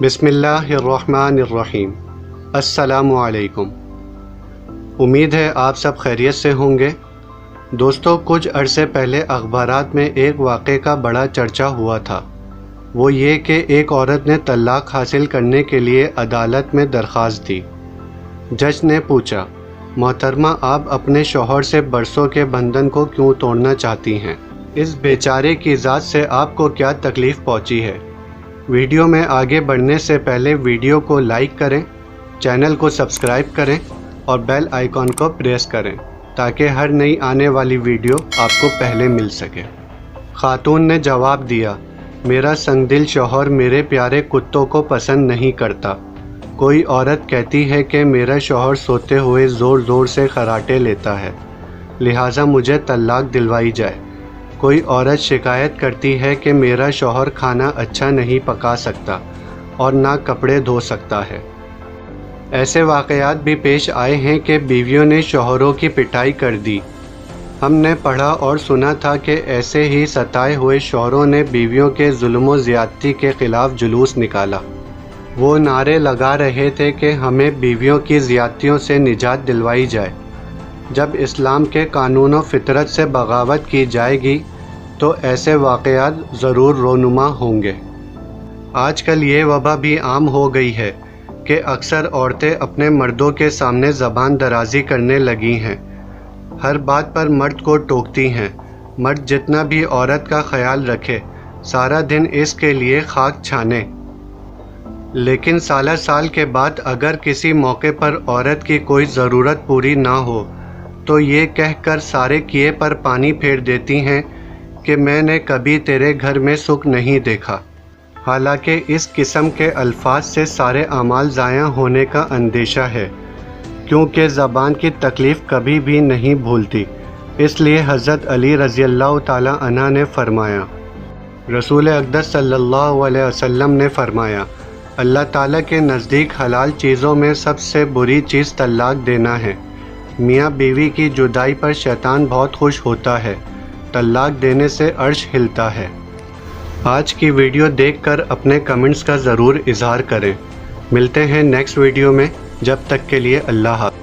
بسم اللہ الرحمن الرحیم۔ السلام علیکم۔ امید ہے آپ سب خیریت سے ہوں گے۔ دوستو، کچھ عرصے پہلے اخبارات میں ایک واقعے کا بڑا چرچا ہوا تھا۔ وہ یہ کہ ایک عورت نے طلاق حاصل کرنے کے لیے عدالت میں درخواست دی۔ جج نے پوچھا، محترمہ، آپ اپنے شوہر سے برسوں کے بندھن کو کیوں توڑنا چاہتی ہیں؟ اس بیچارے کی ذات سے آپ کو کیا تکلیف پہنچی ہے؟ ویڈیو میں آگے بڑھنے سے پہلے ویڈیو کو لائک کریں، چینل کو سبسکرائب کریں اور بیل آئیکن کو پریس کریں تاکہ ہر نئی آنے والی ویڈیو آپ کو پہلے مل سکے۔ خاتون نے جواب دیا، میرا سنگ دل شوہر میرے پیارے کتوں کو پسند نہیں کرتا۔ کوئی عورت کہتی ہے کہ میرا شوہر سوتے ہوئے زور زور سے خراٹے لیتا ہے، لہٰذا مجھے طلاق دلوائی جائے۔ کوئی عورت شکایت کرتی ہے کہ میرا شوہر کھانا اچھا نہیں پکا سکتا اور نہ کپڑے دھو سکتا ہے۔ ایسے واقعات بھی پیش آئے ہیں کہ بیویوں نے شوہروں کی پٹائی کر دی۔ ہم نے پڑھا اور سنا تھا کہ ایسے ہی ستائے ہوئے شوہروں نے بیویوں کے ظلم و زیادتی کے خلاف جلوس نکالا۔ وہ نعرے لگا رہے تھے کہ ہمیں بیویوں کی زیادتیوں سے نجات دلوائی جائے۔ جب اسلام کے قانون و فطرت سے بغاوت کی جائے گی تو ایسے واقعات ضرور رونما ہوں گے۔ آج کل یہ وبا بھی عام ہو گئی ہے کہ اکثر عورتیں اپنے مردوں کے سامنے زبان درازی کرنے لگی ہیں۔ ہر بات پر مرد کو ٹوکتی ہیں۔ مرد جتنا بھی عورت کا خیال رکھے، سارا دن اس کے لیے خاک چھانے، لیکن سالہ سال کے بعد اگر کسی موقع پر عورت کی کوئی ضرورت پوری نہ ہو تو یہ کہہ کر سارے کیے پر پانی پھیر دیتی ہیں کہ میں نے کبھی تیرے گھر میں سکھ نہیں دیکھا۔ حالانکہ اس قسم کے الفاظ سے سارے اعمال ضائع ہونے کا اندیشہ ہے، کیونکہ زبان کی تکلیف کبھی بھی نہیں بھولتی۔ اس لیے حضرت علی رضی اللہ تعالی عنہ نے فرمایا، رسول اقدس صلی اللہ علیہ وسلم نے فرمایا، اللہ تعالیٰ کے نزدیک حلال چیزوں میں سب سے بری چیز طلاق دینا ہے۔ میاں بیوی کی جدائی پر شیطان بہت خوش ہوتا ہے، طلاق دینے سے عرش ہلتا ہے۔ آج کی ویڈیو دیکھ کر اپنے کمنٹس کا ضرور اظہار کریں۔ ملتے ہیں نیکسٹ ویڈیو میں، جب تک کے لیے اللہ حافظ۔